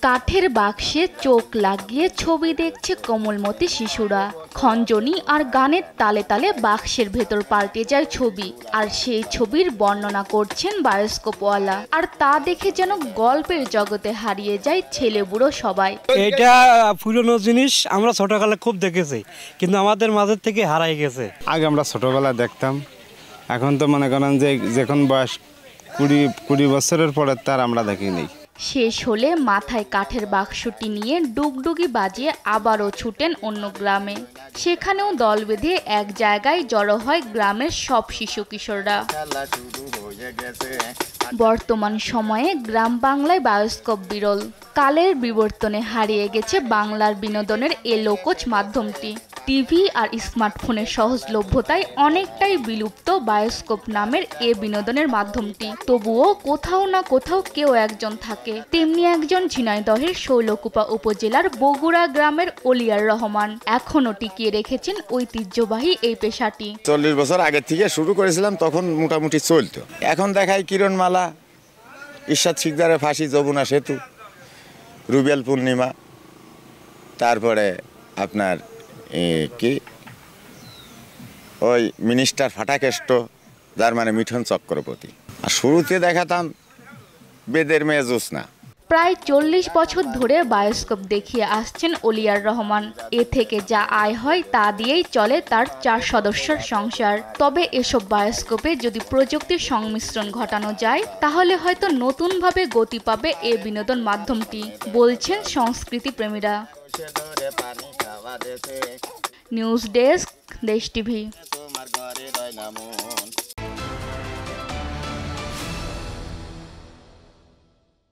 কাঠের বাক্সে চোখ লাগিয়ে ছবি দেখছে কোমলমতি শিশুরা। খঞ্জনি আর গানের তালে তালে বাক্সের ভেতর পাল্টে যায় ছবি, আর সেই ছবির বর্ণনা করছেন বায়োস্কোপওয়ালা। আর তা দেখে যেন গল্পের জগতে হারিয়ে যায় ছেলে বুড়ো সবাই। এটা পুরনো জিনিস, আমরা ছোটবেলা খুব দেখেছি, কিন্তু আমাদের মাঝে থেকে হারাই গেছে। আগে আমরা ছোটবেলা দেখতাম, এখন তো মনে করেন যে যখন বয়স 20 বছরের পরে তার আমরা দেখিনি। শেষ হলে মাথায় কাঠের বাক্সটি নিয়ে ডুগডুগি বাজিয়ে আবারও ছুটেন অন্য গ্রামে। সেখানেও দল বেঁধে এক জায়গায় জড়ো হয় গ্রামের সব শিশু কিশোররা। বর্তমান সময়ে গ্রাম বাংলায় বায়োস্কোপ বিরল। কালের বিবর্তনে হারিয়ে গেছে বাংলার বিনোদনের এ লোকজ মাধ্যমটি। টিভি আর স্মার্টফোনের সহজলভ্যতায় অনেকটাই বিলুপ্ত বায়োস্কোপ নামের এ বিনোদনের মাধ্যমটি। তবুও কোথাও না কোথাও কেউ একজন থাকে। তেমনি একজন ঝিনাইদহের শৈলকুপা উপজেলার বগুড়া গ্রামের অলিয়ার রহমান এখনো টিকিয়ে রেখেছেন ঐতিহ্যবাহী এই পেশাটি। 40 বছর আগে থেকে শুরু করেছিলাম, তখন মোটামুটি চলতো। এখন দেখায় কিরণমালা, ঈশ্বর শিকদারের ফাঁসি, যমুনা সেতু, রুবেল পূর্ণিমা, তারপরে আপনার কি ওই মিনিস্টার ফাটাকেষ্ট, যার মানে মিঠুন চক্রবর্তী। আর শুরুতে দেখাতাম বেদের মেয়ে জ্যোৎস্না। প্রায় 40 বছর ধরে বায়োস্কোপ দেখিয়ে আসছেন অলিয়ার রহমান। এ থেকে যা আয় হয় তা দিয়েই চলে তার 4 সদস্যের সংসার। তবে এসব বায়োস্কোপে যদি প্রযুক্তির সংমিশ্রণ ঘটানো যায়, তাহলে হয়তো নতুনভাবে গতি পাবে এ বিনোদন মাধ্যমটি, বলছেন সংস্কৃতি প্রেমীরা। নিউজ ডেস্ক, দেশ টিভি।